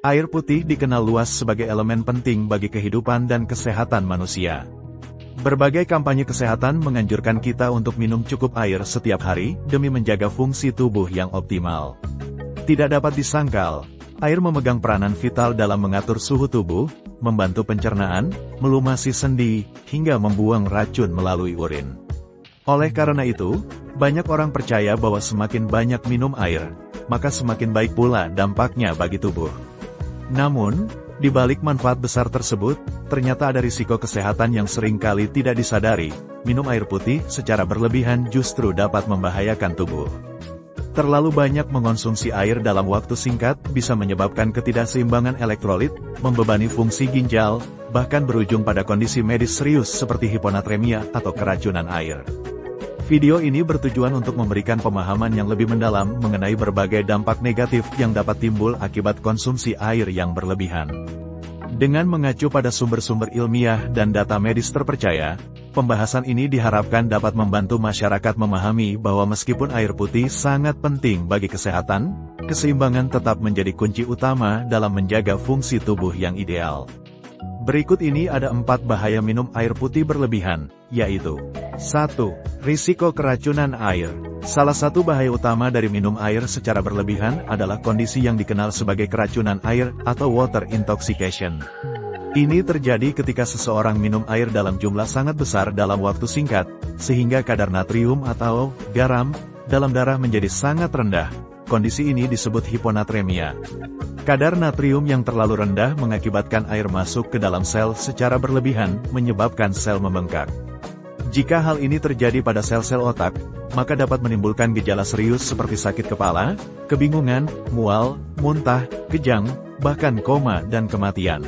Air putih dikenal luas sebagai elemen penting bagi kehidupan dan kesehatan manusia. Berbagai kampanye kesehatan menganjurkan kita untuk minum cukup air setiap hari demi menjaga fungsi tubuh yang optimal. Tidak dapat disangkal, air memegang peranan vital dalam mengatur suhu tubuh, membantu pencernaan, melumasi sendi, hingga membuang racun melalui urin. Oleh karena itu, banyak orang percaya bahwa semakin banyak minum air, maka semakin baik pula dampaknya bagi tubuh. Namun, di balik manfaat besar tersebut, ternyata ada risiko kesehatan yang seringkali tidak disadari. Minum air putih secara berlebihan justru dapat membahayakan tubuh. Terlalu banyak mengonsumsi air dalam waktu singkat bisa menyebabkan ketidakseimbangan elektrolit, membebani fungsi ginjal, bahkan berujung pada kondisi medis serius seperti hiponatremia atau keracunan air. Video ini bertujuan untuk memberikan pemahaman yang lebih mendalam mengenai berbagai dampak negatif yang dapat timbul akibat konsumsi air yang berlebihan. Dengan mengacu pada sumber-sumber ilmiah dan data medis terpercaya, pembahasan ini diharapkan dapat membantu masyarakat memahami bahwa meskipun air putih sangat penting bagi kesehatan, keseimbangan tetap menjadi kunci utama dalam menjaga fungsi tubuh yang ideal. Berikut ini ada 4 bahaya minum air putih berlebihan, yaitu 1. Risiko keracunan air. Salah satu bahaya utama dari minum air secara berlebihan adalah kondisi yang dikenal sebagai keracunan air atau water intoxication. Ini terjadi ketika seseorang minum air dalam jumlah sangat besar dalam waktu singkat, sehingga kadar natrium atau garam dalam darah menjadi sangat rendah. Kondisi ini disebut hiponatremia. Kadar natrium yang terlalu rendah mengakibatkan air masuk ke dalam sel secara berlebihan, menyebabkan sel membengkak. Jika hal ini terjadi pada sel-sel otak, maka dapat menimbulkan gejala serius seperti sakit kepala, kebingungan, mual, muntah, kejang, bahkan koma dan kematian.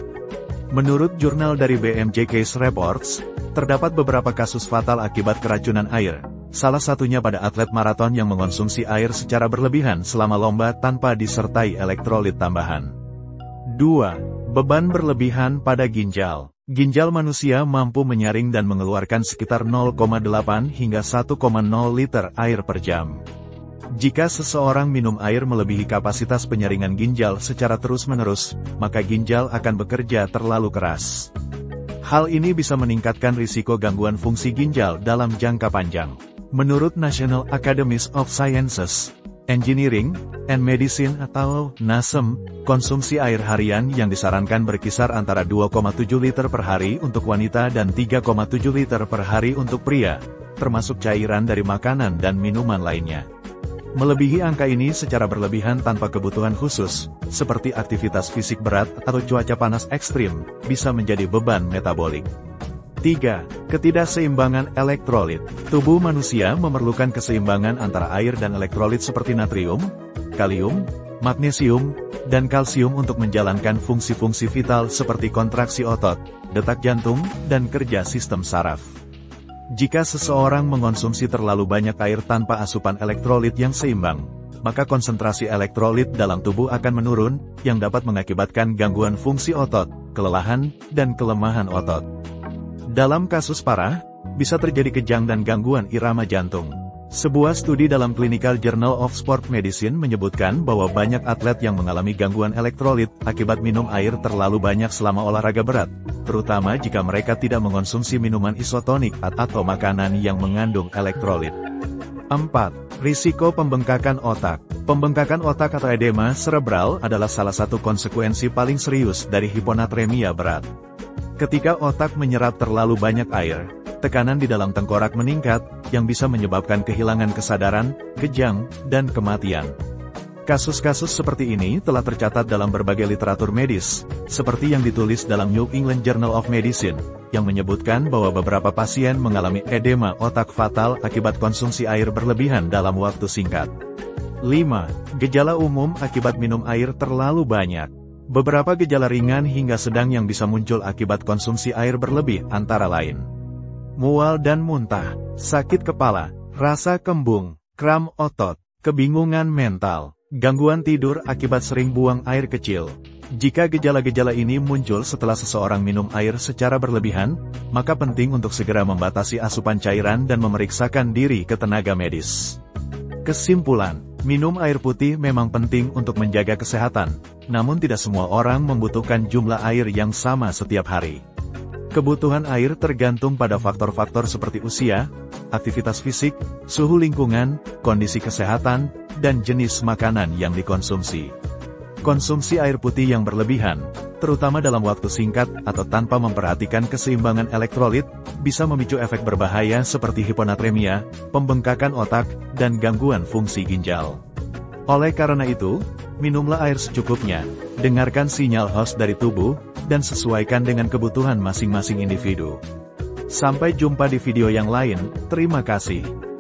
Menurut jurnal dari BMJ Case Reports, terdapat beberapa kasus fatal akibat keracunan air. Salah satunya pada atlet maraton yang mengonsumsi air secara berlebihan selama lomba tanpa disertai elektrolit tambahan. 2. Beban berlebihan pada ginjal. Ginjal manusia mampu menyaring dan mengeluarkan sekitar 0,8 hingga 1,0 liter air per jam. Jika seseorang minum air melebihi kapasitas penyaringan ginjal secara terus-menerus, maka ginjal akan bekerja terlalu keras. Hal ini bisa meningkatkan risiko gangguan fungsi ginjal dalam jangka panjang. Menurut National Academies of Sciences, Engineering, and Medicine atau NASEM, konsumsi air harian yang disarankan berkisar antara 2,7 liter per hari untuk wanita dan 3,7 liter per hari untuk pria, termasuk cairan dari makanan dan minuman lainnya. Melebihi angka ini secara berlebihan tanpa kebutuhan khusus, seperti aktivitas fisik berat atau cuaca panas ekstrim, bisa menjadi beban metabolik. 3. Ketidakseimbangan elektrolit. Tubuh manusia memerlukan keseimbangan antara air dan elektrolit seperti natrium, kalium, magnesium, dan kalsium untuk menjalankan fungsi-fungsi vital seperti kontraksi otot, detak jantung, dan kerja sistem saraf. Jika seseorang mengonsumsi terlalu banyak air tanpa asupan elektrolit yang seimbang, maka konsentrasi elektrolit dalam tubuh akan menurun, yang dapat mengakibatkan gangguan fungsi otot, kelelahan, dan kelemahan otot. Dalam kasus parah, bisa terjadi kejang dan gangguan irama jantung. Sebuah studi dalam Clinical Journal of Sport Medicine menyebutkan bahwa banyak atlet yang mengalami gangguan elektrolit akibat minum air terlalu banyak selama olahraga berat, terutama jika mereka tidak mengonsumsi minuman isotonik atau makanan yang mengandung elektrolit. 4. Risiko pembengkakan otak. Pembengkakan otak atau edema cerebral adalah salah satu konsekuensi paling serius dari hiponatremia berat. Ketika otak menyerap terlalu banyak air, tekanan di dalam tengkorak meningkat, yang bisa menyebabkan kehilangan kesadaran, kejang, dan kematian. Kasus-kasus seperti ini telah tercatat dalam berbagai literatur medis, seperti yang ditulis dalam New England Journal of Medicine, yang menyebutkan bahwa beberapa pasien mengalami edema otak fatal akibat konsumsi air berlebihan dalam waktu singkat. 5. Gejala umum akibat minum air terlalu banyak. Beberapa gejala ringan hingga sedang yang bisa muncul akibat konsumsi air berlebih antara lain: mual dan muntah, sakit kepala, rasa kembung, kram otot, kebingungan mental, gangguan tidur akibat sering buang air kecil. Jika gejala-gejala ini muncul setelah seseorang minum air secara berlebihan, maka penting untuk segera membatasi asupan cairan dan memeriksakan diri ke tenaga medis. Kesimpulan, minum air putih memang penting untuk menjaga kesehatan, namun tidak semua orang membutuhkan jumlah air yang sama setiap hari. Kebutuhan air tergantung pada faktor-faktor seperti usia, aktivitas fisik, suhu lingkungan, kondisi kesehatan, dan jenis makanan yang dikonsumsi. Konsumsi air putih yang berlebihan, terutama dalam waktu singkat atau tanpa memperhatikan keseimbangan elektrolit, bisa memicu efek berbahaya seperti hiponatremia, pembengkakan otak, dan gangguan fungsi ginjal. Oleh karena itu, minumlah air secukupnya, dengarkan sinyal host dari tubuh, dan sesuaikan dengan kebutuhan masing-masing individu. Sampai jumpa di video yang lain, terima kasih.